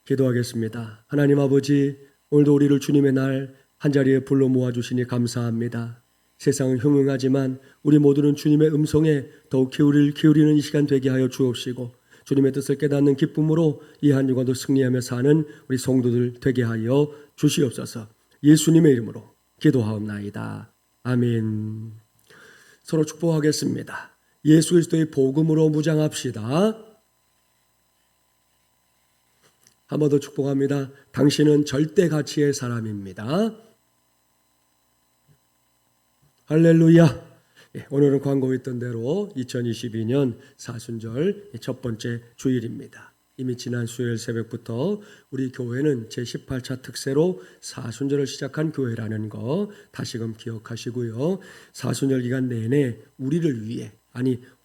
기도하겠습니다. 하나님 아버지, 오늘도 우리를 주님의 날 한자리에 불러 모아주시니 감사합니다. 세상은 흉흉하지만 우리 모두는 주님의 음성에 더욱 기울이는 이 시간 되게 하여 주옵시고, 주님의 뜻을 깨닫는 기쁨으로 이 한 주간도 승리하며 사는 우리 성도들 되게 하여 주시옵소서. 예수님의 이름으로 기도하옵나이다. 아멘. 서로 축복하겠습니다. 예수 그리스도의 복음으로 무장합시다. 한 번 더 축복합니다. 당신은 절대 가치의 사람입니다. 할렐루야. 오늘은 광고에 있던 대로 2022년 사순절 첫 번째 주일입니다. 이미 지난 수요일 새벽부터 우리 교회는 제18차 특세로 사순절을 시작한 교회라는 거 다시금 기억하시고요. 사순절 기간 내내 우리를 위해,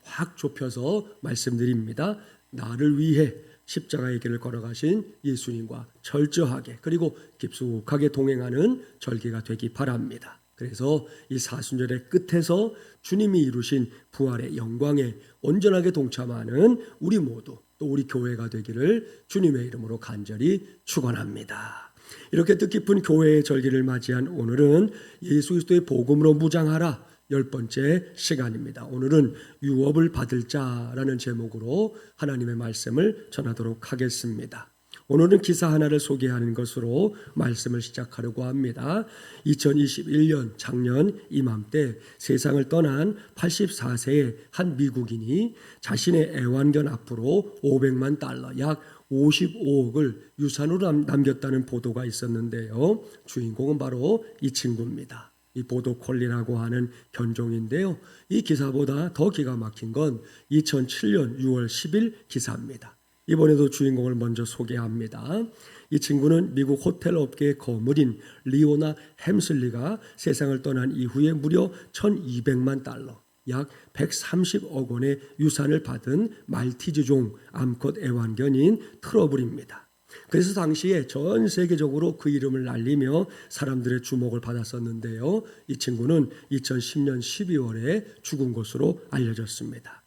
확 좁혀서 말씀드립니다. 나를 위해 십자가의 길을 걸어가신 예수님과 철저하게 그리고 깊숙하게 동행하는 절기가 되기 바랍니다. 그래서 이 사순절의 끝에서 주님이 이루신 부활의 영광에 온전하게 동참하는 우리 모두, 또 우리 교회가 되기를 주님의 이름으로 간절히 축원합니다. 이렇게 뜻깊은 교회의 절기를 맞이한 오늘은 예수 그리스도의 복음으로 무장하라 10번째 시간입니다. 오늘은 유업을 받을 자라는 제목으로 하나님의 말씀을 전하도록 하겠습니다. 오늘은 기사 하나를 소개하는 것으로 말씀을 시작하려고 합니다. 2021년 작년 이맘때 세상을 떠난 84세의 한 미국인이 자신의 애완견 앞으로 500만 달러, 약 55억을 유산으로 남겼다는 보도가 있었는데요. 주인공은 바로 이 친구입니다. 이 보도콜리라고 하는 견종인데요. 이 기사보다 더 기가 막힌 건 2007년 6월 10일 기사입니다. 이번에도 주인공을 먼저 소개합니다. 이 친구는 미국 호텔 업계의 거물인 리오나 햄슬리가 세상을 떠난 이후에 무려 1200만 달러, 약 130억 원의 유산을 받은 말티즈종 암컷 애완견인 트러블입니다. 그래서 당시에 전 세계적으로 그 이름을 날리며 사람들의 주목을 받았었는데요. 이 친구는 2010년 12월에 죽은 것으로 알려졌습니다.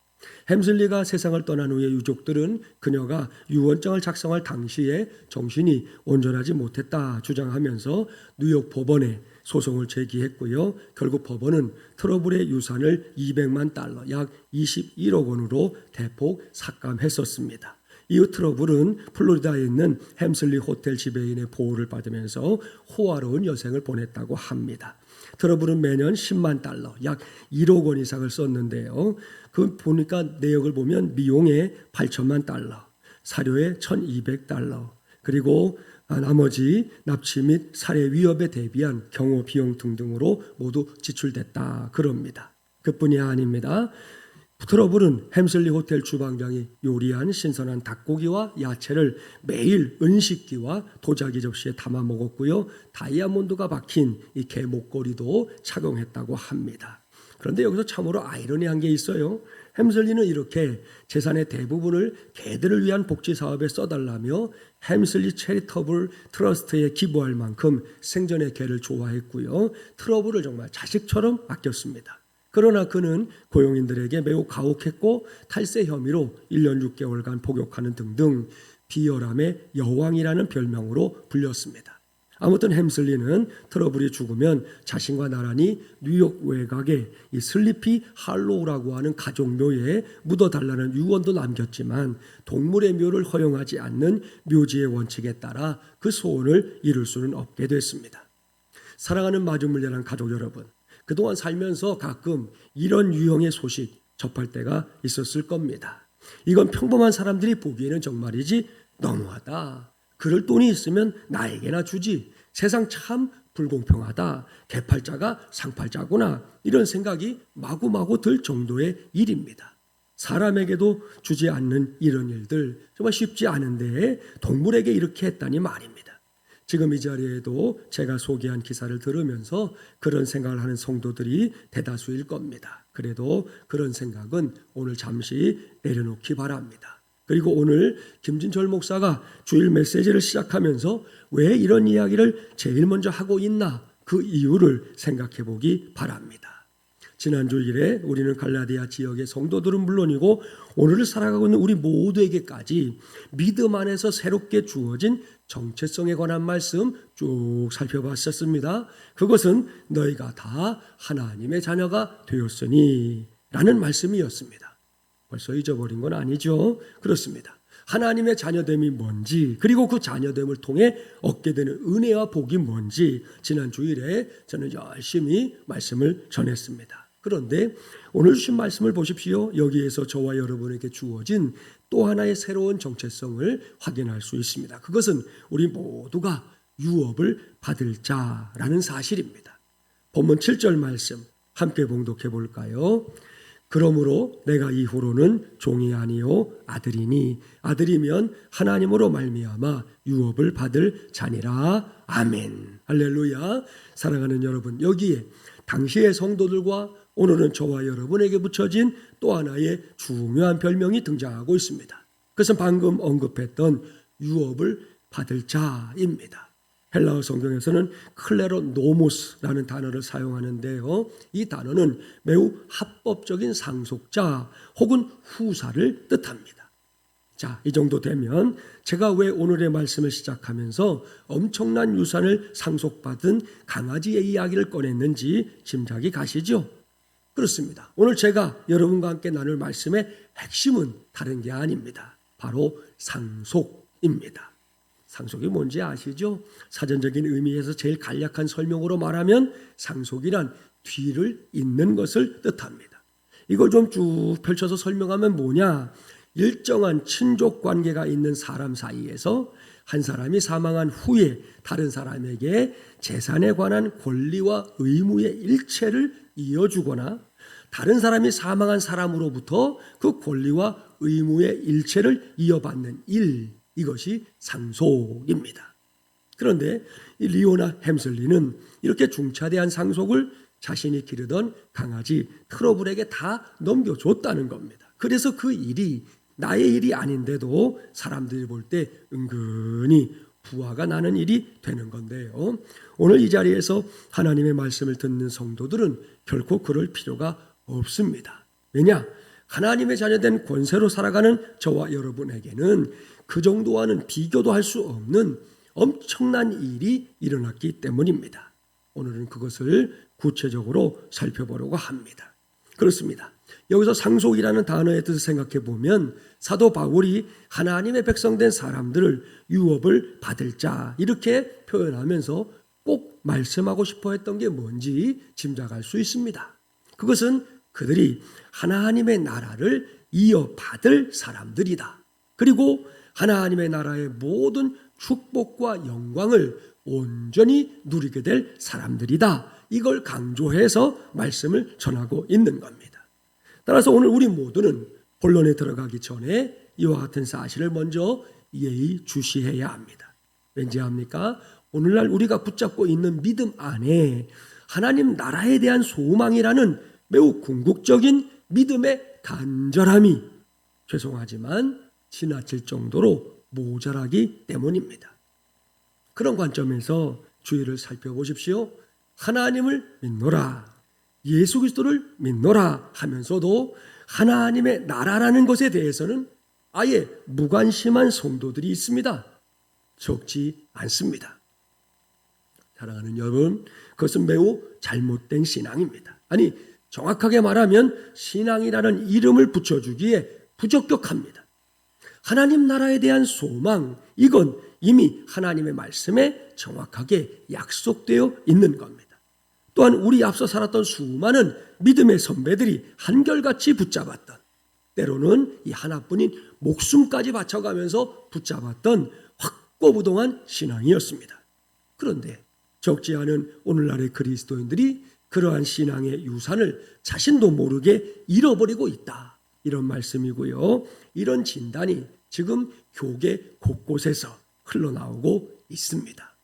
햄슬리가 세상을 떠난 후에 유족들은 그녀가 유언장을 작성할 당시에 정신이 온전하지 못했다 주장하면서 뉴욕 법원에 소송을 제기했고요. 결국 법원은 트러블의 유산을 200만 달러, 약 21억 원으로 대폭 삭감했었습니다. 이후 트러블은 플로리다에 있는 햄슬리 호텔 지배인의 보호를 받으면서 호화로운 여생을 보냈다고 합니다. 트러블은 매년 10만 달러, 약 1억 원 이상을 썼는데요. 그 보니까 내역을 보면 미용에 8천만 달러, 사료에 1,200달러, 그리고 나머지 납치 및 살해 위협에 대비한 경호 비용 등등으로 모두 지출됐다 그럽니다. 그뿐이 아닙니다. 트러블은 햄슬리 호텔 주방장이 요리한 신선한 닭고기와 야채를 매일 은식기와 도자기 접시에 담아 먹었고요. 다이아몬드가 박힌 이 개 목걸이도 착용했다고 합니다. 그런데 여기서 참으로 아이러니한 게 있어요. 햄슬리는 이렇게 재산의 대부분을 개들을 위한 복지 사업에 써달라며 햄슬리 체리터블 트러스트에 기부할 만큼 생전에 개를 좋아했고요. 트러블을 정말 자식처럼 아꼈습니다. 그러나 그는 고용인들에게 매우 가혹했고 탈세 혐의로 1년 6개월간 복역하는 등등 비열함의 여왕이라는 별명으로 불렸습니다. 아무튼 햄슬리는 트러블이 죽으면 자신과 나란히 뉴욕 외곽의 이 슬리피 할로우라고 하는 가족묘에 묻어달라는 유언도 남겼지만 동물의 묘를 허용하지 않는 묘지의 원칙에 따라 그 소원을 이룰 수는 없게 됐습니다. 사랑하는 마주물려난 가족 여러분, 그동안 살면서 가끔 이런 유형의 소식 접할 때가 있었을 겁니다. 이건 평범한 사람들이 보기에는 정말이지 너무하다. 그럴 돈이 있으면 나에게나 주지. 세상 참 불공평하다. 개팔자가 상팔자구나. 이런 생각이 마구마구 들 정도의 일입니다. 사람에게도 주지 않는 이런 일들 정말 쉽지 않은데 동물에게 이렇게 했다니 말입니다. 지금 이 자리에도 제가 소개한 기사를 들으면서 그런 생각을 하는 성도들이 대다수일 겁니다. 그래도 그런 생각은 오늘 잠시 내려놓기 바랍니다. 그리고 오늘 김진철 목사가 주일 메시지를 시작하면서 왜 이런 이야기를 제일 먼저 하고 있나 그 이유를 생각해 보기 바랍니다. 지난 주일에 우리는 갈라디아 지역의 성도들은 물론이고 오늘을 살아가고 있는 우리 모두에게까지 믿음 안에서 새롭게 주어진 정체성에 관한 말씀 쭉 살펴봤었습니다. 그것은 너희가 다 하나님의 자녀가 되었으니 라는 말씀이었습니다. 벌써 잊어버린 건 아니죠? 그렇습니다. 하나님의 자녀됨이 뭔지, 그리고 그 자녀됨을 통해 얻게 되는 은혜와 복이 뭔지 지난 주일에 저는 열심히 말씀을 전했습니다. 그런데 오늘 주신 말씀을 보십시오. 여기에서 저와 여러분에게 주어진 또 하나의 새로운 정체성을 확인할 수 있습니다. 그것은 우리 모두가 유업을 받을 자라는 사실입니다. 본문 7절 말씀 함께 봉독해 볼까요? 그러므로 내가 이후로는 종이 아니요 아들이니 아들이면 하나님으로 말미암아 유업을 받을 자니라. 아멘. 할렐루야. 사랑하는 여러분, 여기에 당시의 성도들과 오늘은 저와 여러분에게 붙여진 또 하나의 중요한 별명이 등장하고 있습니다. 그것은 방금 언급했던 유업을 받을 자입니다. 헬라어 성경에서는 클레로노모스라는 단어를 사용하는데요. 이 단어는 매우 합법적인 상속자 혹은 후사를 뜻합니다. 자, 이 정도 되면 제가 왜 오늘의 말씀을 시작하면서 엄청난 유산을 상속받은 강아지의 이야기를 꺼냈는지 짐작이 가시죠? 그렇습니다. 오늘 제가 여러분과 함께 나눌 말씀의 핵심은 다른 게 아닙니다. 바로 상속입니다. 상속이 뭔지 아시죠? 사전적인 의미에서 제일 간략한 설명으로 말하면 상속이란 뒤를 잇는 것을 뜻합니다. 이걸 좀 쭉 펼쳐서 설명하면 뭐냐? 일정한 친족 관계가 있는 사람 사이에서 한 사람이 사망한 후에 다른 사람에게 재산에 관한 권리와 의무의 일체를 이어주거나 다른 사람이 사망한 사람으로부터 그 권리와 의무의 일체를 이어받는 일, 이것이 상속입니다. 그런데 이 리오나 햄슬리는 이렇게 중차대한 상속을 자신이 기르던 강아지 트러블에게 다 넘겨줬다는 겁니다. 그래서 그 일이 나의 일이 아닌데도 사람들이 볼 때 은근히 부하가 나는 일이 되는 건데요. 오늘 이 자리에서 하나님의 말씀을 듣는 성도들은 결코 그럴 필요가 없습니다. 왜냐? 하나님의 자녀된 권세로 살아가는 저와 여러분에게는 그 정도와는 비교도 할 수 없는 엄청난 일이 일어났기 때문입니다. 오늘은 그것을 구체적으로 살펴보려고 합니다. 그렇습니다. 여기서 상속이라는 단어의 뜻을 생각해 보면 사도 바울이 하나님의 백성된 사람들을 유업을 받을 자 이렇게 표현하면서 꼭 말씀하고 싶어 했던 게 뭔지 짐작할 수 있습니다. 그것은 그들이 하나님의 나라를 이어받을 사람들이다. 그리고 하나님의 나라의 모든 축복과 영광을 온전히 누리게 될 사람들이다. 이걸 강조해서 말씀을 전하고 있는 겁니다. 따라서 오늘 우리 모두는 본론에 들어가기 전에 이와 같은 사실을 먼저 예의주시해야 합니다. 왠지 압니까? 오늘날 우리가 붙잡고 있는 믿음 안에 하나님 나라에 대한 소망이라는 매우 궁극적인 믿음의 간절함이 죄송하지만 지나칠 정도로 모자라기 때문입니다. 그런 관점에서 주의를 살펴보십시오. 하나님을 믿노라, 예수 그리스도를 믿노라 하면서도 하나님의 나라라는 것에 대해서는 아예 무관심한 성도들이 있습니다. 적지 않습니다. 사랑하는 여러분, 그것은 매우 잘못된 신앙입니다. 아니, 정확하게 말하면 신앙이라는 이름을 붙여주기에 부적격합니다. 하나님 나라에 대한 소망, 이건 이미 하나님의 말씀에 정확하게 약속되어 있는 겁니다. 또한 우리 앞서 살았던 수많은 믿음의 선배들이 한결같이 붙잡았던, 때로는 이 하나뿐인 목숨까지 바쳐가면서 붙잡았던 확고부동한 신앙이었습니다. 그런데 적지 않은 오늘날의 그리스도인들이 그러한 신앙의 유산을 자신도 모르게 잃어버리고 있다. 이런 말씀이고요. 이런 진단이 지금 교계 곳곳에서 흘러나오고 있습니다.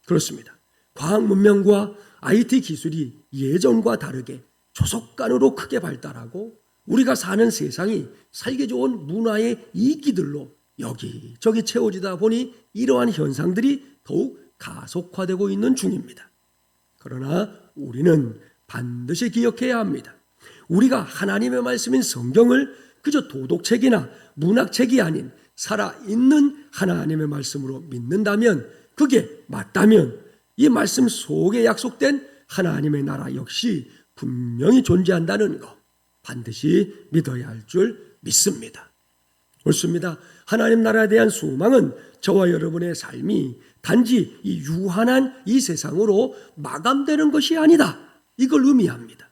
그렇습니다. 과학 문명과 IT 기술이 예전과 다르게 조속간으로 크게 발달하고 우리가 사는 세상이 살기 좋은 문화의 이기들로 여기저기 채워지다 보니 이러한 현상들이 더욱 가속화되고 있는 중입니다. 그러나 우리는 반드시 기억해야 합니다. 우리가 하나님의 말씀인 성경을 그저 도덕책이나 문학책이 아닌 살아있는 하나님의 말씀으로 믿는다면, 그게 맞다면 이 말씀 속에 약속된 하나님의 나라 역시 분명히 존재한다는 것 반드시 믿어야 할 줄 믿습니다. 옳습니다. 하나님 나라에 대한 소망은 저와 여러분의 삶이 단지 이 유한한 이 세상으로 마감되는 것이 아니다, 이걸 의미합니다.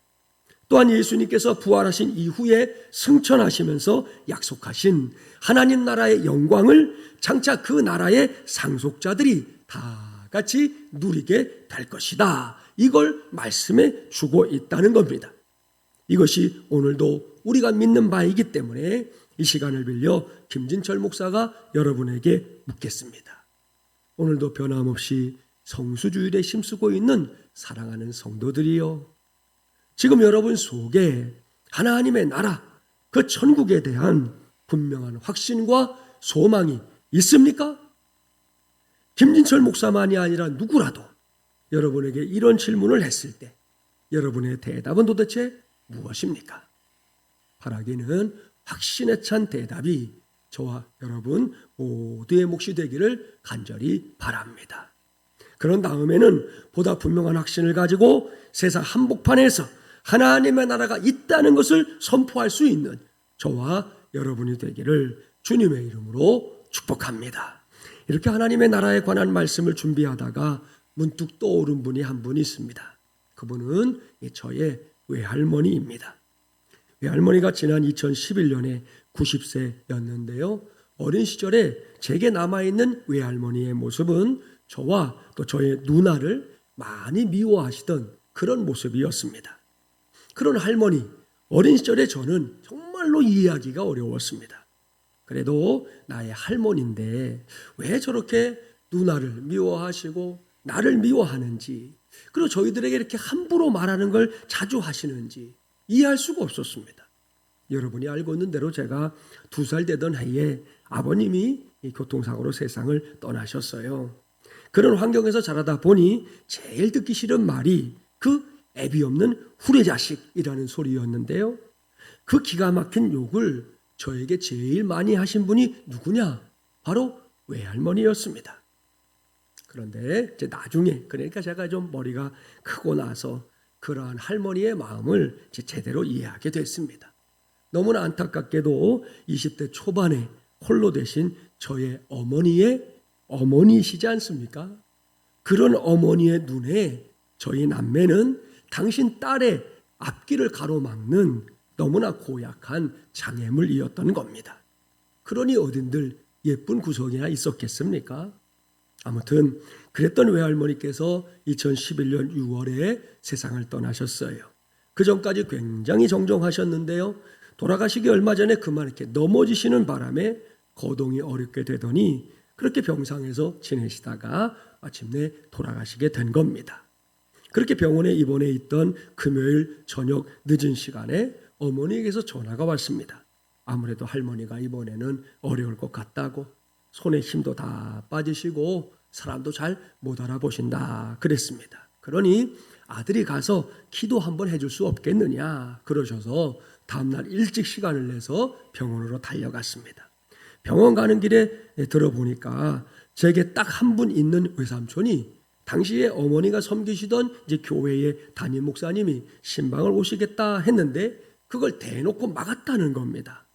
또한 예수님께서 부활하신 이후에 승천하시면서 약속하신 하나님 나라의 영광을 장차 그 나라의 상속자들이 다 같이 누리게 될 것이다, 이걸 말씀해 주고 있다는 겁니다. 이것이 오늘도 우리가 믿는 바이기 때문에 이 시간을 빌려 김진철 목사가 여러분에게 묻겠습니다. 오늘도 변함없이 성수주일에 힘쓰고 있는 사랑하는 성도들이요, 지금 여러분 속에 하나님의 나라, 그 천국에 대한 분명한 확신과 소망이 있습니까? 김진철 목사만이 아니라 누구라도 여러분에게 이런 질문을 했을 때 여러분의 대답은 도대체 무엇입니까? 바라기는 확신에 찬 대답이 저와 여러분 모두의 몫이 되기를 간절히 바랍니다. 그런 다음에는 보다 분명한 확신을 가지고 세상 한복판에서 하나님의 나라가 있다는 것을 선포할 수 있는 저와 여러분이 되기를 주님의 이름으로 축복합니다. 이렇게 하나님의 나라에 관한 말씀을 준비하다가 문득 떠오른 분이 한 분 있습니다. 그분은 저의 외할머니입니다. 외할머니가 지난 2011년에 90세였는데요. 어린 시절에 제게 남아있는 외할머니의 모습은 저와 또 저의 누나를 많이 미워하시던 그런 모습이었습니다. 그런 할머니, 어린 시절에 저는 정말로 이해하기가 어려웠습니다. 그래도 나의 할머니인데 왜 저렇게 누나를 미워하시고 나를 미워하는지, 그리고 저희들에게 이렇게 함부로 말하는 걸 자주 하시는지 이해할 수가 없었습니다. 여러분이 알고 있는 대로 제가 2살 되던 해에 아버님이 교통사고로 세상을 떠나셨어요. 그런 환경에서 자라다 보니 제일 듣기 싫은 말이 그 애비 없는 후레자식이라는 소리였는데요. 그 기가 막힌 욕을 저에게 제일 많이 하신 분이 누구냐? 바로 외할머니였습니다. 그런데 이제 나중에, 그러니까 제가 좀 머리가 크고 나서 그러한 할머니의 마음을 제대로 이해하게 됐습니다. 너무나 안타깝게도 20대 초반에 홀로 되신 저의 어머니의 어머니시지 않습니까? 그런 어머니의 눈에 저희 남매는 당신 딸의 앞길을 가로막는 너무나 고약한 장애물이었던 겁니다. 그러니 어딘들 예쁜 구석이나 있었겠습니까? 아무튼 그랬던 외할머니께서 2011년 6월에 세상을 떠나셨어요. 그 전까지 굉장히 정정하셨는데요. 돌아가시기 얼마 전에 그만 이렇게 넘어지시는 바람에 거동이 어렵게 되더니 그렇게 병상에서 지내시다가 마침내 돌아가시게 된 겁니다. 그렇게 병원에 입원해 있던 금요일 저녁 늦은 시간에 어머니에게서 전화가 왔습니다. 아무래도 할머니가 이번에는 어려울 것 같다고, 손에 힘도 다 빠지시고 사람도 잘 못 알아보신다 그랬습니다. 그러니 아들이 가서 기도 한번 해줄 수 없겠느냐 그러셔서 다음날 일찍 시간을 내서 병원으로 달려갔습니다. 병원 가는 길에 들어보니까 제게 딱 한 분 있는 외삼촌이 당시에 어머니가 섬기시던 이제 교회의 담임 목사님이 신방을 오시겠다 했는데 그걸 대놓고 막았다는 겁니다.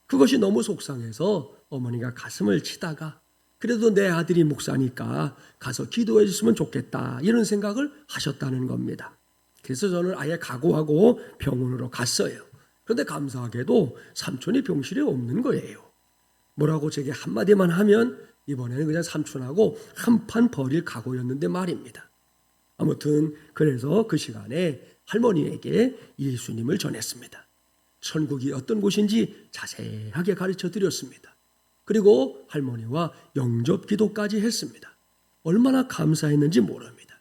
그것이 너무 속상해서 어머니가 가슴을 치다가 그래도 내 아들이 목사니까 가서 기도해 줬으면 좋겠다 이런 생각을 하셨다는 겁니다. 그래서 저는 아예 각오하고 병원으로 갔어요. 그런데 감사하게도 삼촌이 병실에 없는 거예요. 뭐라고 제게 한마디만 하면 이번에는 그냥 삼촌하고 한판 버릴 각오였는데 말입니다. 아무튼 그래서 그 시간에 할머니에게 예수님을 전했습니다. 천국이 어떤 곳인지 자세하게 가르쳐 드렸습니다. 그리고 할머니와 영접 기도까지 했습니다. 얼마나 감사했는지 모릅니다.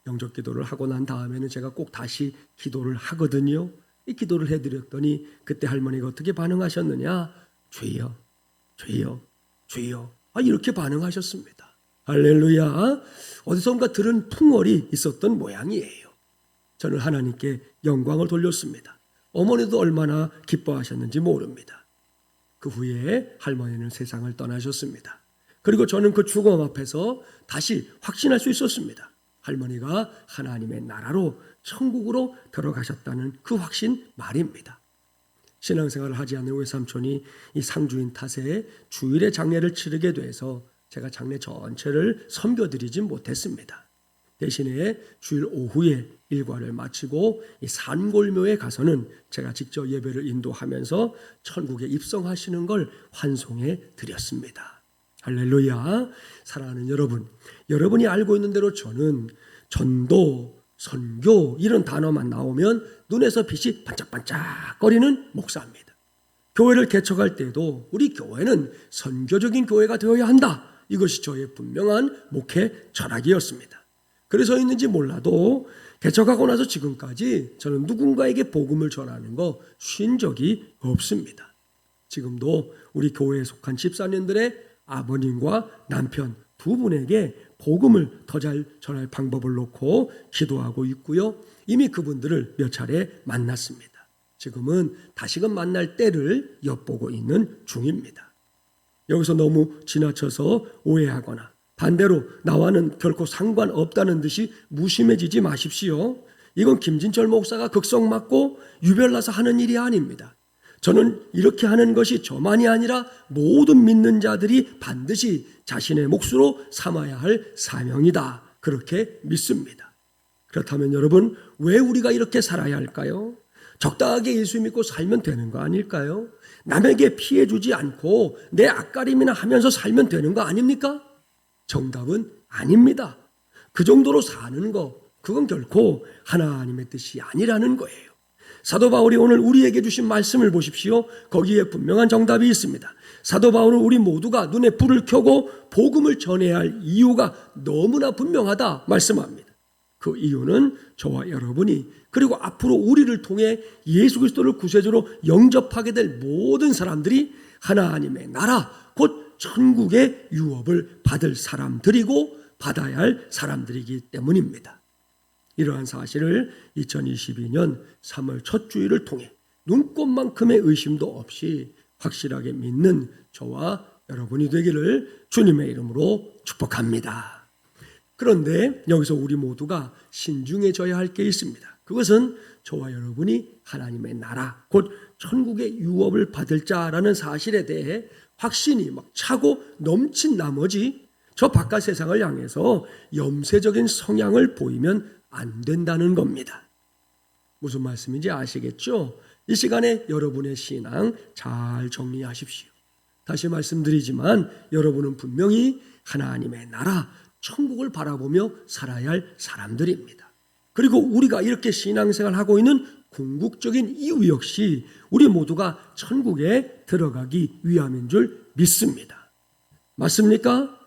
영접 기도를 하고 난 다음에는 제가 꼭 다시 기도를 하거든요. 이 기도를 해드렸더니 그때 할머니가 어떻게 반응하셨느냐? 주여, 주여, 주여. 이렇게 반응하셨습니다. 할렐루야. 어디선가 들은 풍월이 있었던 모양이에요. 저는 하나님께 영광을 돌렸습니다. 어머니도 얼마나 기뻐하셨는지 모릅니다. 그 후에 할머니는 세상을 떠나셨습니다. 그리고 저는 그 죽음 앞에서 다시 확신할 수 있었습니다. 할머니가 하나님의 나라로 천국으로 들어가셨다는 그 확신 말입니다. 신앙생활을 하지 않는 외삼촌이 이 상주인 탓에 주일에 장례를 치르게 돼서 제가 장례 전체를 섬겨드리지 못했습니다. 대신에 주일 오후에 일과를 마치고 이 산골묘에 가서는 제가 직접 예배를 인도하면서 천국에 입성하시는 걸 환송해 드렸습니다. 할렐루야. 사랑하는 여러분, 여러분이 알고 있는 대로 저는 전도, 선교 이런 단어만 나오면 눈에서 빛이 반짝반짝거리는 목사입니다. 교회를 개척할 때도 우리 교회는 선교적인 교회가 되어야 한다. 이것이 저의 분명한 목회 철학이었습니다. 그래서였는지 몰라도 개척하고 나서 지금까지 저는 누군가에게 복음을 전하는 거 쉰 적이 없습니다. 지금도 우리 교회에 속한 집사님들의 아버님과 남편 두 분에게 복음을 더 잘 전할 방법을 놓고 기도하고 있고요. 이미 그분들을 몇 차례 만났습니다. 지금은 다시금 만날 때를 엿보고 있는 중입니다. 여기서 너무 지나쳐서 오해하거나 반대로 나와는 결코 상관없다는 듯이 무심해지지 마십시오. 이건 김진철 목사가 극성 맞고 유별나서 하는 일이 아닙니다. 저는 이렇게 하는 것이 저만이 아니라 모든 믿는 자들이 반드시 자신의 몫으로 삼아야 할 사명이다. 그렇게 믿습니다. 그렇다면 여러분, 왜 우리가 이렇게 살아야 할까요? 적당하게 예수 믿고 살면 되는 거 아닐까요? 남에게 피해 주지 않고 내 앞가림이나 하면서 살면 되는 거 아닙니까? 정답은 아닙니다. 그 정도로 사는 거, 그건 결코 하나님의 뜻이 아니라는 거예요. 사도 바울이 오늘 우리에게 주신 말씀을 보십시오. 거기에 분명한 정답이 있습니다. 사도 바울은 우리 모두가 눈에 불을 켜고 복음을 전해야 할 이유가 너무나 분명하다 말씀합니다. 그 이유는 저와 여러분이 그리고 앞으로 우리를 통해 예수 그리스도를 구세주로 영접하게 될 모든 사람들이 하나님의 나라 곧 천국의 유업을 받을 사람들이고 받아야 할 사람들이기 때문입니다. 이러한 사실을 2022년 3월 첫 주일을 통해 눈꼽만큼의 의심도 없이 확실하게 믿는 저와 여러분이 되기를 주님의 이름으로 축복합니다. 그런데 여기서 우리 모두가 신중해져야 할 게 있습니다. 그것은 저와 여러분이 하나님의 나라 곧 천국의 유업을 받을 자라는 사실에 대해 확신이 막 차고 넘친 나머지 저 바깥 세상을 향해서 염세적인 성향을 보이면 안 된다는 겁니다. 무슨 말씀인지 아시겠죠? 이 시간에 여러분의 신앙 잘 정리하십시오. 다시 말씀드리지만 여러분은 분명히 하나님의 나라, 천국을 바라보며 살아야 할 사람들입니다. 그리고 우리가 이렇게 신앙생활을 하고 있는 궁극적인 이유 역시 우리 모두가 천국에 들어가기 위함인 줄 믿습니다. 맞습니까?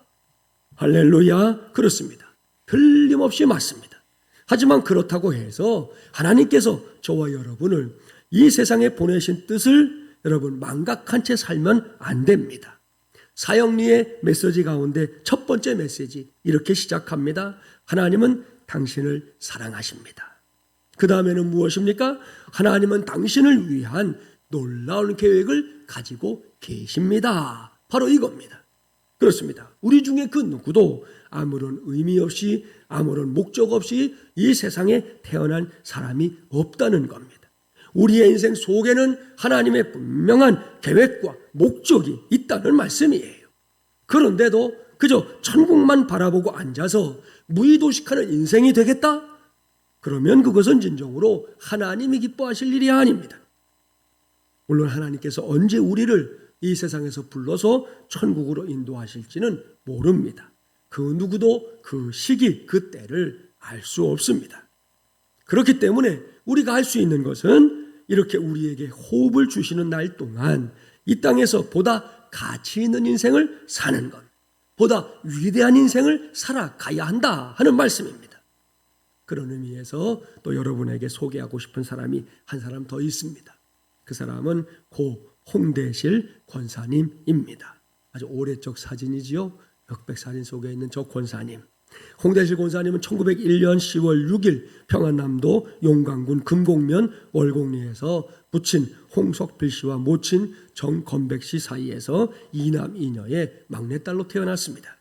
할렐루야. 그렇습니다. 틀림없이 맞습니다. 하지만 그렇다고 해서 하나님께서 저와 여러분을 이 세상에 보내신 뜻을 여러분 망각한 채 살면 안 됩니다. 사형리의 메시지 가운데 첫 번째 메시지 이렇게 시작합니다. 하나님은 당신을 사랑하십니다. 그 다음에는 무엇입니까? 하나님은 당신을 위한 놀라운 계획을 가지고 계십니다. 바로 이겁니다. 그렇습니다. 우리 중에 그 누구도 아무런 의미 없이 아무런 목적 없이 이 세상에 태어난 사람이 없다는 겁니다. 우리의 인생 속에는 하나님의 분명한 계획과 목적이 있다는 말씀이에요. 그런데도 그저 천국만 바라보고 앉아서 무의도식하는 인생이 되겠다? 그러면 그것은 진정으로 하나님이 기뻐하실 일이 아닙니다. 물론 하나님께서 언제 우리를 이 세상에서 불러서 천국으로 인도하실지는 모릅니다. 그 누구도 그 시기, 그 때를 알 수 없습니다. 그렇기 때문에 우리가 할 수 있는 것은 이렇게 우리에게 호흡을 주시는 날 동안 이 땅에서 보다 가치 있는 인생을 사는 것, 보다 위대한 인생을 살아가야 한다 하는 말씀입니다. 그런 의미에서 또 여러분에게 소개하고 싶은 사람이 한 사람 더 있습니다. 그 사람은 고 홍대실 권사님입니다. 아주 오래적 사진이지요. 흑백 사진 속에 있는 저 권사님. 홍대실 권사님은 1901년 10월 6일 평안남도 용강군 금곡면 월곡리에서 부친 홍석필 씨와 모친 정건백 씨 사이에서 이남 이녀의 막내딸로 태어났습니다.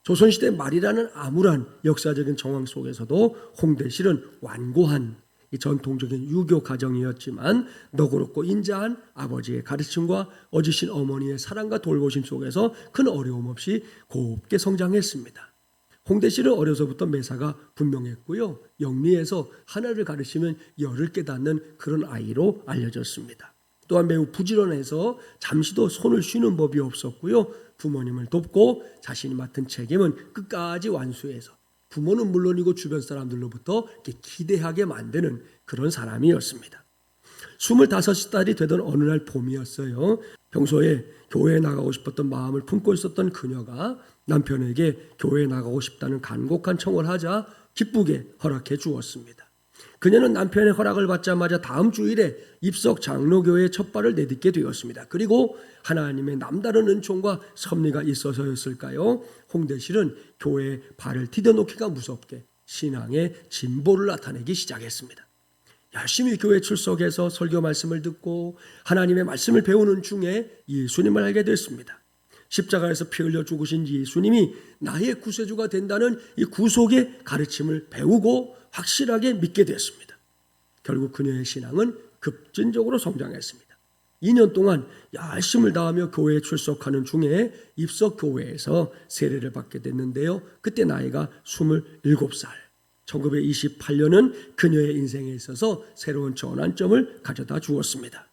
조선시대 말이라는 암울한 역사적인 정황 속에서도 홍대실은 완고한 전통적인 유교 가정이었지만 너그럽고 인자한 아버지의 가르침과 어지신 어머니의 사랑과 돌보심 속에서 큰 어려움 없이 곱게 성장했습니다. 홍대실은 어려서부터 매사가 분명했고요. 영리해서 하나를 가르치면 열을 깨닫는 그런 아이로 알려졌습니다. 또한 매우 부지런해서 잠시도 손을 쉬는 법이 없었고요. 부모님을 돕고 자신이 맡은 책임은 끝까지 완수해서 부모는 물론이고 주변 사람들로부터 기대하게 만드는 그런 사람이었습니다. 25살이 되던 어느 날 봄이었어요. 평소에 교회에 나가고 싶었던 마음을 품고 있었던 그녀가 남편에게 교회에 나가고 싶다는 간곡한 청을 하자 기쁘게 허락해 주었습니다. 그녀는 남편의 허락을 받자마자 다음 주일에 입석 장로교회에 첫 발을 내딛게 되었습니다. 그리고 하나님의 남다른 은총과 섭리가 있어서였을까요? 홍대실은 교회에 발을 디뎌놓기가 무섭게 신앙의 진보를 나타내기 시작했습니다. 열심히 교회 출석해서 설교 말씀을 듣고 하나님의 말씀을 배우는 중에 예수님을 알게 됐습니다. 십자가에서 피 흘려 죽으신 예수님이 나의 구세주가 된다는 이 구속의 가르침을 배우고 확실하게 믿게 됐습니다. 결국 그녀의 신앙은 급진적으로 성장했습니다. 2년 동안 열심을 다하며 교회에 출석하는 중에 입석교회에서 세례를 받게 됐는데요. 그때 나이가 27살. 1928년은 그녀의 인생에 있어서 새로운 전환점을 가져다 주었습니다.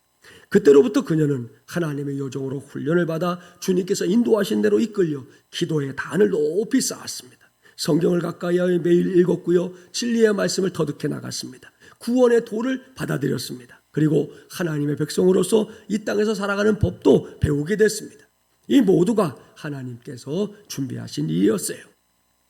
그때로부터 그녀는 하나님의 요정으로 훈련을 받아 주님께서 인도하신 대로 이끌려 기도의 단을 높이 쌓았습니다. 성경을 가까이 매일 읽었고요. 진리의 말씀을 터득해 나갔습니다. 구원의 도를 받아들였습니다. 그리고 하나님의 백성으로서 이 땅에서 살아가는 법도 배우게 됐습니다. 이 모두가 하나님께서 준비하신 일이었어요.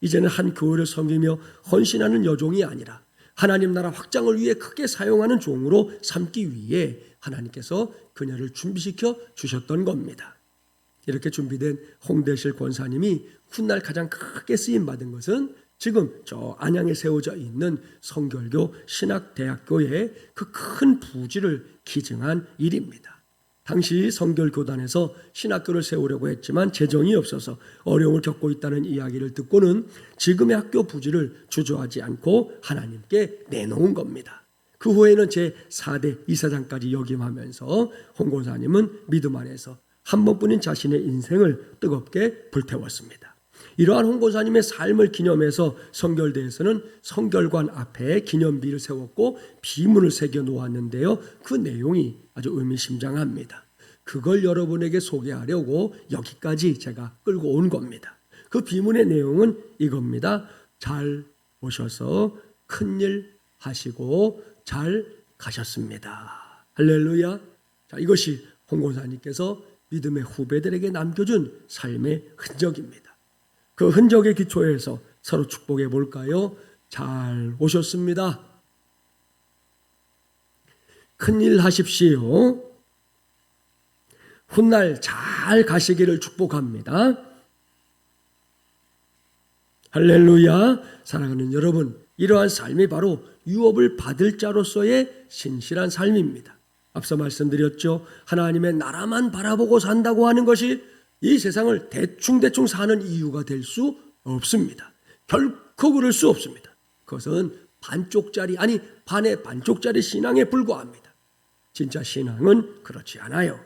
이제는 한 교회를 섬기며 헌신하는 여종이 아니라 하나님 나라 확장을 위해 크게 사용하는 종으로 삼기 위해 하나님께서 그녀를 준비시켜 주셨던 겁니다. 이렇게 준비된 홍대실 권사님이 훗날 가장 크게 쓰임받은 것은 지금 저 안양에 세워져 있는 성결교 신학대학교의 그 큰 부지를 기증한 일입니다. 당시 성결교단에서 신학교를 세우려고 했지만 재정이 없어서 어려움을 겪고 있다는 이야기를 듣고는 지금의 학교 부지를 주저하지 않고 하나님께 내놓은 겁니다. 그 후에는 제4대 이사장까지 역임하면서 홍 권사님은 믿음 안에서 한 번뿐인 자신의 인생을 뜨겁게 불태웠습니다. 이러한 홍 권사님의 삶을 기념해서 성결대에서는 성결관 앞에 기념비를 세웠고 비문을 새겨 놓았는데요. 그 내용이 아주 의미심장합니다. 그걸 여러분에게 소개하려고 여기까지 제가 끌고 온 겁니다. 그 비문의 내용은 이겁니다. 잘 오셔서 큰일 하시고 잘 가셨습니다. 할렐루야. 자, 이것이 홍 권사님께서 믿음의 후배들에게 남겨준 삶의 흔적입니다. 그 흔적의 기초에서 서로 축복해 볼까요? 잘 오셨습니다. 큰일 하십시오. 훗날 잘 가시기를 축복합니다. 할렐루야. 사랑하는 여러분, 이러한 삶이 바로 유업을 받을 자로서의 신실한 삶입니다. 앞서 말씀드렸죠. 하나님의 나라만 바라보고 산다고 하는 것이 이 세상을 대충 사는 이유가 될 수 없습니다. 결코 그럴 수 없습니다. 그것은 반쪽짜리 아니 반의 반쪽짜리 신앙에 불과합니다. 진짜 신앙은 그렇지 않아요.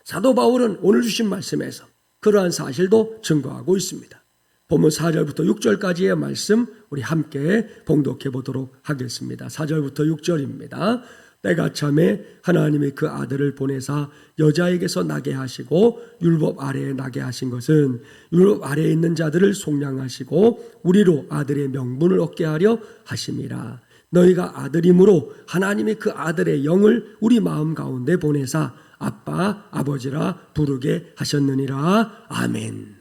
사도 바울은 오늘 주신 말씀에서 그러한 사실도 증거하고 있습니다. 본문 4절부터 6절까지의 말씀 우리 함께 봉독해 보도록 하겠습니다. 4절부터 6절입니다. 때가 참에 하나님이 그 아들을 보내사 여자에게서 나게 하시고 율법 아래에 나게 하신 것은 율법 아래에 있는 자들을 속량하시고 우리로 아들의 명분을 얻게 하려 하심이라. 너희가 아들이므로 하나님이 그 아들의 영을 우리 마음 가운데 보내사 아빠 아버지라 부르게 하셨느니라. 아멘.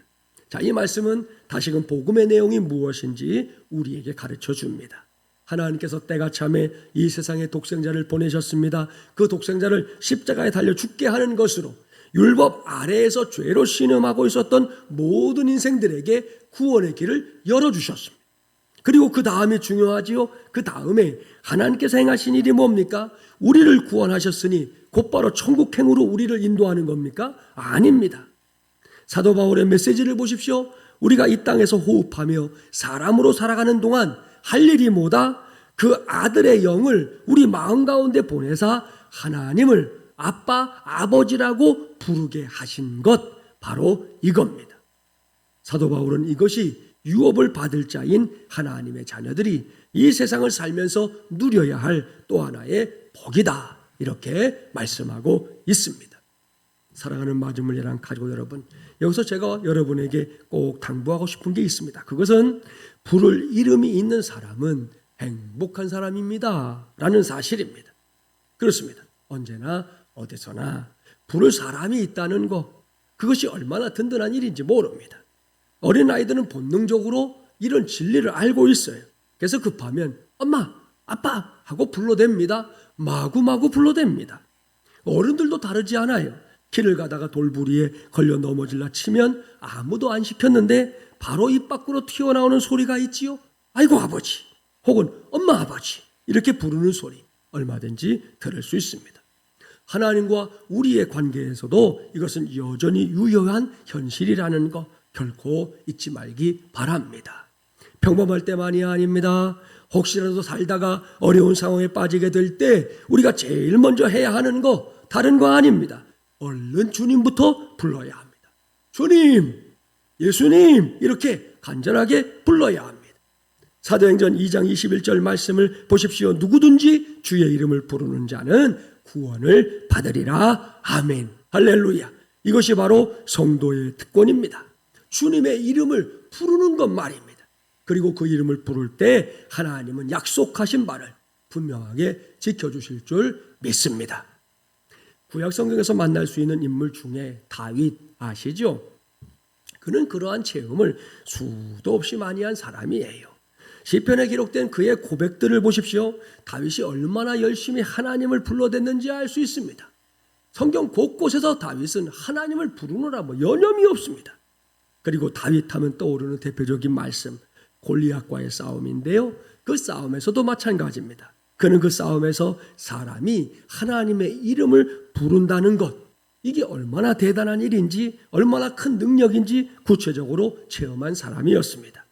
자, 이 말씀은 다시금 복음의 내용이 무엇인지 우리에게 가르쳐 줍니다. 하나님께서 때가 참에 이 세상에 독생자를 보내셨습니다. 그 독생자를 십자가에 달려 죽게 하는 것으로 율법 아래에서 죄로 신음하고 있었던 모든 인생들에게 구원의 길을 열어주셨습니다. 그리고 그 다음이 중요하지요. 그 다음에 하나님께서 행하신 일이 뭡니까? 우리를 구원하셨으니 곧바로 천국행으로 우리를 인도하는 겁니까? 아닙니다. 사도 바울의 메시지를 보십시오. 우리가 이 땅에서 호흡하며 사람으로 살아가는 동안 할 일이 뭐다? 그 아들의 영을 우리 마음 가운데 보내사 하나님을 아빠, 아버지라고 부르게 하신 것, 바로 이겁니다. 사도 바울은 이것이 유업을 받을 자인 하나님의 자녀들이 이 세상을 살면서 누려야 할 또 하나의 복이다, 이렇게 말씀하고 있습니다. 사랑하는 마주물리랑 가족 여러분, 여기서 제가 여러분에게 꼭 당부하고 싶은 게 있습니다. 그것은 부를 이름이 있는 사람은 행복한 사람입니다 라는 사실입니다. 그렇습니다. 언제나 어디서나 부를 사람이 있다는 것, 그것이 얼마나 든든한 일인지 모릅니다. 어린아이들은 본능적으로 이런 진리를 알고 있어요. 그래서 급하면 엄마, 아빠 하고 불러댑니다. 마구마구 불러댑니다. 어른들도 다르지 않아요. 길을 가다가 돌부리에 걸려 넘어질라 치면 아무도 안 시켰는데 바로 입 밖으로 튀어나오는 소리가 있지요. 아이고 아버지, 혹은 엄마 아버지, 이렇게 부르는 소리 얼마든지 들을 수 있습니다. 하나님과 우리의 관계에서도 이것은 여전히 유효한 현실이라는 거 결코 잊지 말기 바랍니다. 평범할 때만이 아닙니다. 혹시라도 살다가 어려운 상황에 빠지게 될 때 우리가 제일 먼저 해야 하는 거 다른 거 아닙니다. 얼른 주님부터 불러야 합니다. 주님, 예수님, 이렇게 간절하게 불러야 합니다. 사도행전 2장 21절 말씀을 보십시오. 누구든지 주의 이름을 부르는 자는 구원을 받으리라. 아멘. 할렐루야. 이것이 바로 성도의 특권입니다. 주님의 이름을 부르는 것 말입니다. 그리고 그 이름을 부를 때 하나님은 약속하신 바를 분명하게 지켜주실 줄 믿습니다. 구약 성경에서 만날 수 있는 인물 중에 다윗 아시죠? 그는 그러한 체험을 수도 없이 많이 한 사람이에요. 시편에 기록된 그의 고백들을 보십시오. 다윗이 얼마나 열심히 하나님을 불러댔는지 알 수 있습니다. 성경 곳곳에서 다윗은 하나님을 부르느라 여념이 없습니다. 그리고 다윗 하면 떠오르는 대표적인 말씀, 골리앗과의 싸움인데요. 그 싸움에서도 마찬가지입니다. 그는 그 싸움에서 사람이 하나님의 이름을 부른다는 것, 이게 얼마나 대단한 일인지, 얼마나 큰 능력인지 구체적으로 체험한 사람이었습니다.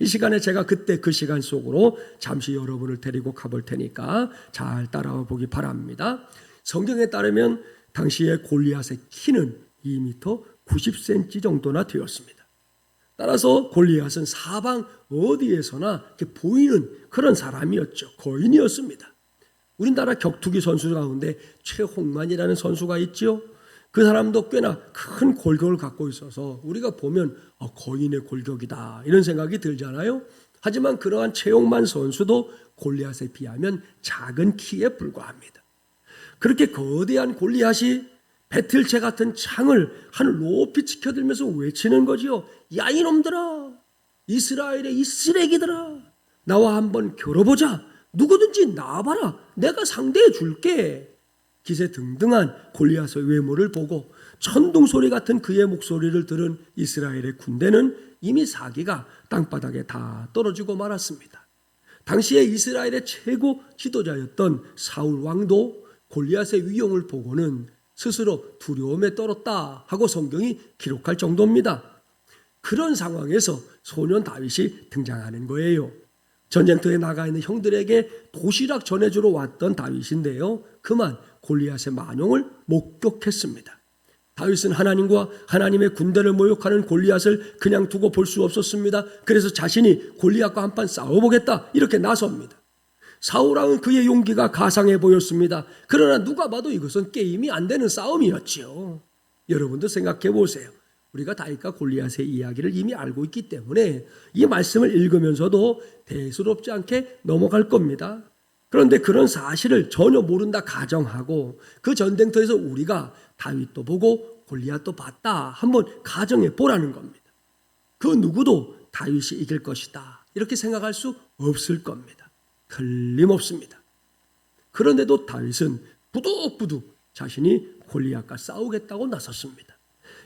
이 시간에 제가 그때 그 시간 속으로 잠시 여러분을 데리고 가볼 테니까 잘 따라와 보기 바랍니다. 성경에 따르면 당시에 골리앗의 키는 2m 90cm 정도나 되었습니다. 따라서 골리앗은 사방 어디에서나 이렇게 보이는 그런 사람이었죠. 거인이었습니다. 우리나라 격투기 선수 가운데 최홍만이라는 선수가 있죠. 그 사람도 꽤나 큰 골격을 갖고 있어서 우리가 보면 거인의 골격이다 이런 생각이 들잖아요. 하지만 그러한 최홍만 선수도 골리앗에 비하면 작은 키에 불과합니다. 그렇게 거대한 골리앗이 배틀채 같은 창을 하늘 높이 치켜들면서 외치는 거지요. 야 이놈들아, 이스라엘의 이 쓰레기들아, 나와 한번 겨뤄보자. 누구든지 나와봐라. 내가 상대해 줄게. 기세등등한 골리앗의 외모를 보고 천둥소리 같은 그의 목소리를 들은 이스라엘의 군대는 이미 사기가 땅바닥에 다 떨어지고 말았습니다. 당시에 이스라엘의 최고 지도자였던 사울 왕도 골리앗의 위용을 보고는 스스로 두려움에 떨었다 하고 성경이 기록할 정도입니다. 그런 상황에서 소년 다윗이 등장하는 거예요. 전쟁터에 나가 있는 형들에게 도시락 전해주러 왔던 다윗인데요. 그만 골리앗의 만용을 목격했습니다. 다윗은 하나님과 하나님의 군대를 모욕하는 골리앗을 그냥 두고 볼 수 없었습니다. 그래서 자신이 골리앗과 한판 싸워보겠다 이렇게 나섭니다. 사울왕은 그의 용기가 가상해 보였습니다. 그러나 누가 봐도 이것은 게임이 안 되는 싸움이었지요. 여러분도 생각해 보세요. 우리가 다윗과 골리앗의 이야기를 이미 알고 있기 때문에 이 말씀을 읽으면서도 대수롭지 않게 넘어갈 겁니다. 그런데 그런 사실을 전혀 모른다 가정하고 그 전쟁터에서 우리가 다윗도 보고 골리앗도 봤다 한번 가정해 보라는 겁니다. 그 누구도 다윗이 이길 것이다 이렇게 생각할 수 없을 겁니다. 틀림없습니다. 그런데도 다윗은 부득부득 자신이 골리앗과 싸우겠다고 나섰습니다.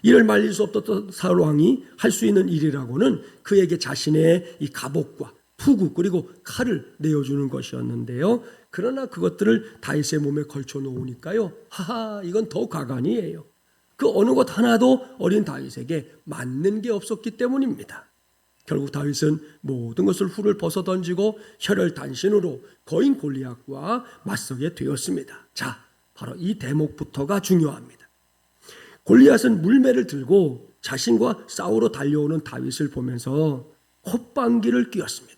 이를 말릴 수 없었던 사울 왕이 할 수 있는 일이라고는 그에게 자신의 이 갑옷과 투구 그리고 칼을 내어주는 것이었는데요. 그러나 그것들을 다윗의 몸에 걸쳐 놓으니까요. 하하, 이건 더 가관이에요. 그 어느 것 하나도 어린 다윗에게 맞는 게 없었기 때문입니다. 결국 다윗은 모든 것을 훌을 벗어 던지고 혈혈단신으로 거인 골리앗과 맞서게 되었습니다. 자, 바로 이 대목부터가 중요합니다. 골리앗은 물매를 들고 자신과 싸우러 달려오는 다윗을 보면서 콧방귀를 뀌었습니다.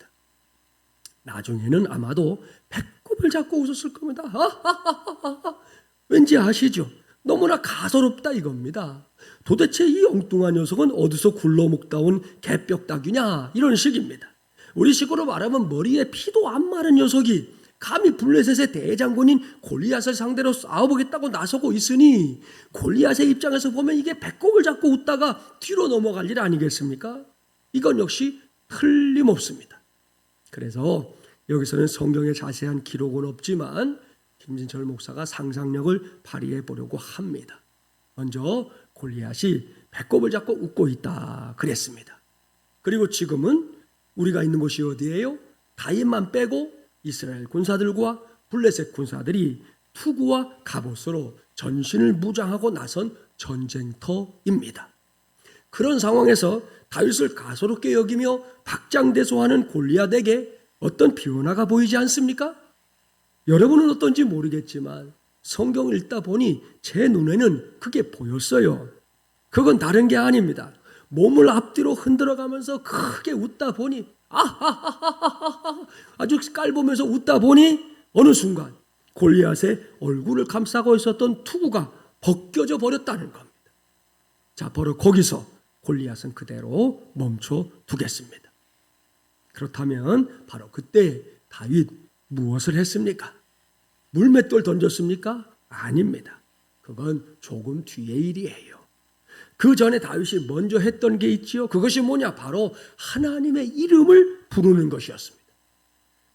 나중에는 아마도 배꼽을 잡고 웃었을 겁니다. 왠지 아시죠? 너무나 가소롭다 이겁니다. 도대체 이 엉뚱한 녀석은 어디서 굴러먹다 온 개뼈다귀냐, 이런 식입니다. 우리 식으로 말하면 머리에 피도 안 마른 녀석이 감히 블레셋의 대장군인 골리앗을 상대로 싸워보겠다고 나서고 있으니 골리앗의 입장에서 보면 이게 배꼽을 잡고 웃다가 뒤로 넘어갈 일 아니겠습니까? 이건 역시 틀림없습니다. 그래서 여기서는 성경에 자세한 기록은 없지만 김진철 목사가 상상력을 발휘해 보려고 합니다. 먼저 골리앗이 배꼽을 잡고 웃고 있다 그랬습니다. 그리고 지금은 우리가 있는 곳이 어디예요? 다윗만 빼고 이스라엘 군사들과 블레셋 군사들이 투구와 갑옷으로 전신을 무장하고 나선 전쟁터입니다. 그런 상황에서 다윗을 가소롭게 여기며 박장대소하는 골리앗에게 어떤 변화가 보이지 않습니까? 여러분은 어떤지 모르겠지만 성경을 읽다 보니 제 눈에는 그게 보였어요. 그건 다른 게 아닙니다. 몸을 앞뒤로 흔들어가면서 크게 웃다 보니 아주 깔보면서 웃다 보니 어느 순간 골리앗의 얼굴을 감싸고 있었던 투구가 벗겨져 버렸다는 겁니다. 자, 바로 거기서 골리앗은 그대로 멈춰 두겠습니다. 그렇다면 바로 그때 다윗 무엇을 했습니까? 물맷돌 던졌습니까? 아닙니다. 그건 조금 뒤의 일이에요. 그 전에 다윗이 먼저 했던 게 있지요. 그것이 뭐냐? 바로 하나님의 이름을 부르는 것이었습니다.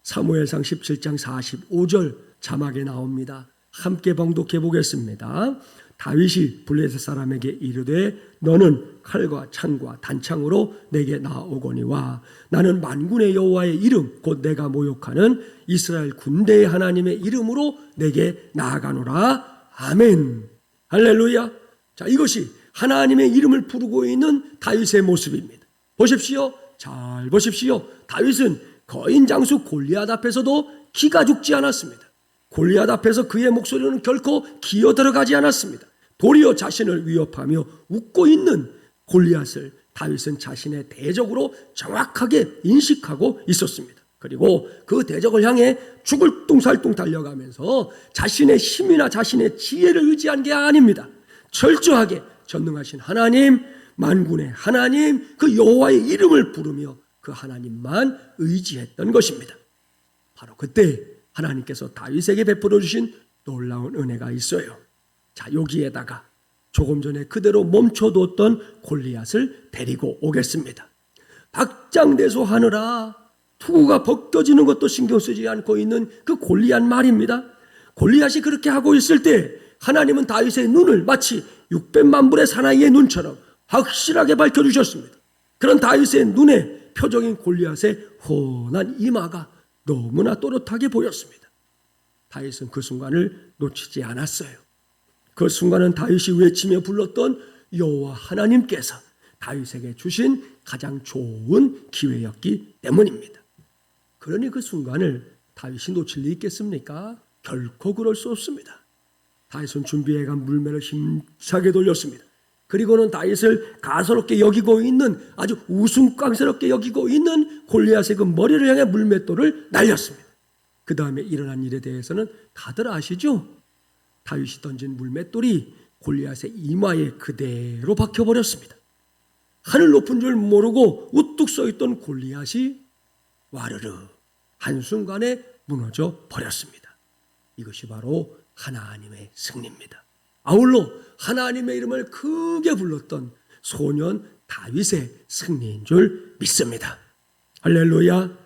사무엘상 17장 45절 자막에 나옵니다. 함께 봉독해 보겠습니다. 다윗이 블레셋 사람에게 이르되 너는 칼과 창과 단창으로 내게 나아오거니와 나는 만군의 여호와의 이름 곧 내가 모욕하는 이스라엘 군대의 하나님의 이름으로 내게 나아가노라. 아멘. 할렐루야. 자, 이것이 하나님의 이름을 부르고 있는 다윗의 모습입니다. 보십시오. 잘 보십시오. 다윗은 거인 장수 골리앗 앞에서도 기가 죽지 않았습니다. 골리앗 앞에서 그의 목소리는 결코 기어 들어가지 않았습니다. 도리어 자신을 위협하며 웃고 있는 골리앗을 다윗은 자신의 대적으로 정확하게 인식하고 있었습니다. 그리고 그 대적을 향해 죽을 뚱살뚱 달려가면서 자신의 힘이나 자신의 지혜를 의지한 게 아닙니다. 철저하게 전능하신 하나님, 만군의 하나님, 그 여호와의 이름을 부르며 그 하나님만 의지했던 것입니다. 바로 그때 하나님께서 다윗에게 베풀어 주신 놀라운 은혜가 있어요. 자, 여기에다가 조금 전에 그대로 멈춰뒀던 골리앗을 데리고 오겠습니다. 박장대소하느라 투구가 벗겨지는 것도 신경 쓰지 않고 있는 그 골리앗 말입니다. 골리앗이 그렇게 하고 있을 때 하나님은 다윗의 눈을 마치 600만 불의 사나이의 눈처럼 확실하게 밝혀주셨습니다. 그런 다윗의 눈에 표적인 골리앗의 훤한 이마가 너무나 또렷하게 보였습니다. 다윗은 그 순간을 놓치지 않았어요. 그 순간은 다윗이 외치며 불렀던 여호와 하나님께서 다윗에게 주신 가장 좋은 기회였기 때문입니다. 그러니 그 순간을 다윗이 놓칠 리 있겠습니까? 결코 그럴 수 없습니다. 다윗은 준비해간 물매를 힘차게 돌렸습니다. 그리고는 다윗을 가소롭게 여기고 있는, 아주 우스꽝스럽게 여기고 있는 골리앗의 그 머리를 향해 물맷돌을 날렸습니다. 그 다음에 일어난 일에 대해서는 다들 아시죠? 다윗이 던진 물맷돌이 골리앗의 이마에 그대로 박혀버렸습니다. 하늘 높은 줄 모르고 우뚝 서있던 골리앗이 와르르 한순간에 무너져 버렸습니다. 이것이 바로 하나님의 승리입니다. 아울러 하나님의 이름을 크게 불렀던 소년 다윗의 승리인 줄 믿습니다. 할렐루야.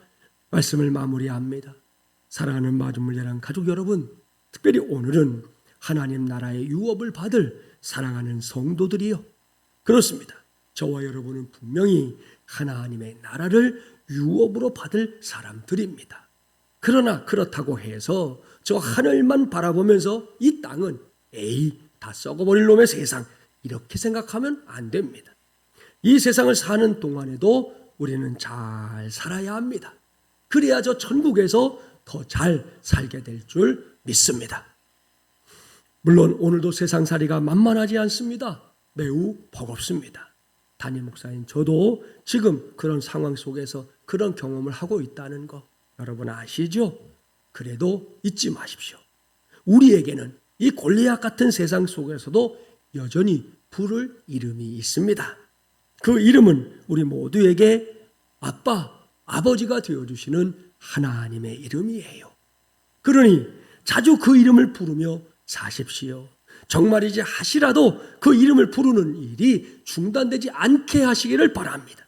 말씀을 마무리합니다. 사랑하는 마중물야랑 가족 여러분, 특별히 오늘은 하나님 나라의 유업을 받을 사랑하는 성도들이요. 그렇습니다. 저와 여러분은 분명히 하나님의 나라를 유업으로 받을 사람들입니다. 그러나 그렇다고 해서 저 하늘만 바라보면서 이 땅은 에이 다 썩어버릴 놈의 세상 이렇게 생각하면 안 됩니다. 이 세상을 사는 동안에도 우리는 잘 살아야 합니다. 그래야 저 천국에서 더 잘 살게 될 줄 믿습니다. 물론 오늘도 세상살이가 만만하지 않습니다. 매우 버겁습니다. 담임 목사인 저도 지금 그런 상황 속에서 그런 경험을 하고 있다는 거 여러분 아시죠? 그래도 잊지 마십시오. 우리에게는 이 골리앗 같은 세상 속에서도 여전히 부를 이름이 있습니다. 그 이름은 우리 모두에게 아빠, 아버지가 되어주시는 하나님의 이름이에요. 그러니 자주 그 이름을 부르며 사십시오. 정말이지 하시라도 그 이름을 부르는 일이 중단되지 않게 하시기를 바랍니다.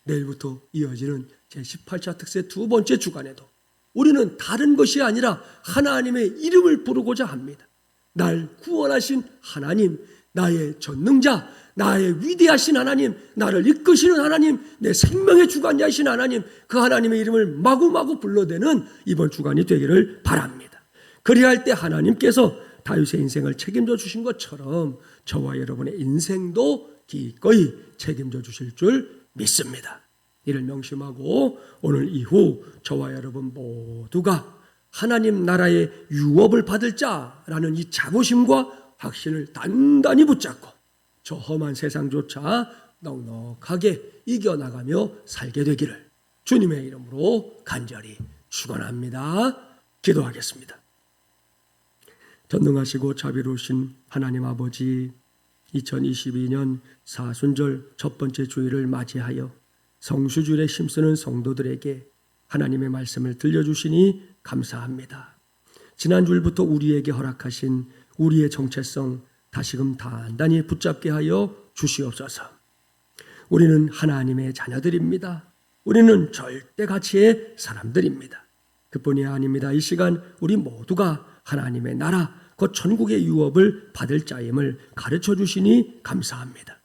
내일부터 이어지는 제18차 특세 두 번째 주간에도 우리는 다른 것이 아니라 하나님의 이름을 부르고자 합니다. 날 구원하신 하나님, 나의 전능자, 나의 위대하신 하나님, 나를 이끄시는 하나님, 내 생명의 주관자이신 하나님, 그 하나님의 이름을 마구마구 불러대는 이번 주간이 되기를 바랍니다. 그리야 할 때 하나님께서 다윗의 인생을 책임져 주신 것처럼 저와 여러분의 인생도 기꺼이 책임져 주실 줄 믿습니다. 이를 명심하고 오늘 이후 저와 여러분 모두가 하나님 나라의 유업을 받을 자라는 이 자부심과 확신을 단단히 붙잡고 저 험한 세상조차 넉넉하게 이겨나가며 살게 되기를 주님의 이름으로 간절히 축원합니다. 기도하겠습니다. 전능하시고 자비로우신 하나님 아버지, 2022년 사순절 첫 번째 주일을 맞이하여 성수주일에 힘쓰는 성도들에게 하나님의 말씀을 들려주시니 감사합니다. 지난 주일부터 우리에게 허락하신 우리의 정체성 다시금 단단히 붙잡게 하여 주시옵소서. 우리는 하나님의 자녀들입니다. 우리는 절대 가치의 사람들입니다. 그뿐이 아닙니다. 이 시간 우리 모두가 하나님의 나라, 곧 천국의 유업을 받을 자임을 가르쳐 주시니 감사합니다.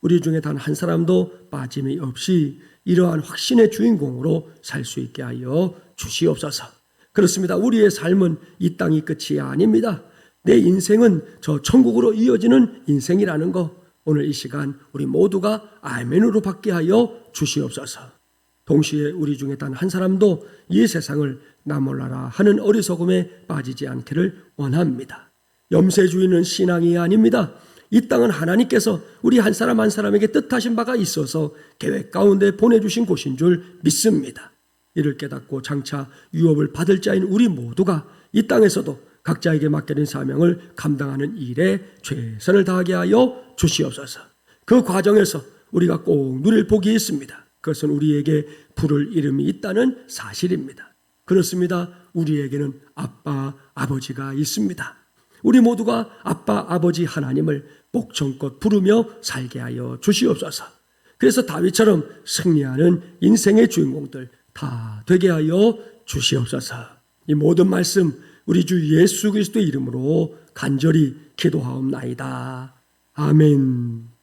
우리 중에 단 한 사람도 빠짐이 없이 이러한 확신의 주인공으로 살 수 있게 하여 주시옵소서. 그렇습니다. 우리의 삶은 이 땅이 끝이 아닙니다. 내 인생은 저 천국으로 이어지는 인생이라는 거 오늘 이 시간 우리 모두가 아멘으로 받게 하여 주시옵소서. 동시에 우리 중에 단 한 사람도 이 세상을 나 몰라라 하는 어리석음에 빠지지 않기를 원합니다. 염세주의는 신앙이 아닙니다. 이 땅은 하나님께서 우리 한 사람 한 사람에게 뜻하신 바가 있어서 계획 가운데 보내주신 곳인 줄 믿습니다. 이를 깨닫고 장차 유업을 받을 자인 우리 모두가 이 땅에서도 각자에게 맡겨진 사명을 감당하는 일에 최선을 다하게 하여 주시옵소서. 그 과정에서 우리가 꼭 누릴 복이 있습니다. 그것은 우리에게 부를 이름이 있다는 사실입니다. 그렇습니다. 우리에게는 아빠, 아버지가 있습니다. 우리 모두가 아빠, 아버지 하나님을 목청껏 부르며 살게 하여 주시옵소서. 그래서 다윗처럼 승리하는 인생의 주인공들 다 되게 하여 주시옵소서. 이 모든 말씀 우리 주 예수 그리스도의 이름으로 간절히 기도하옵나이다. 아멘.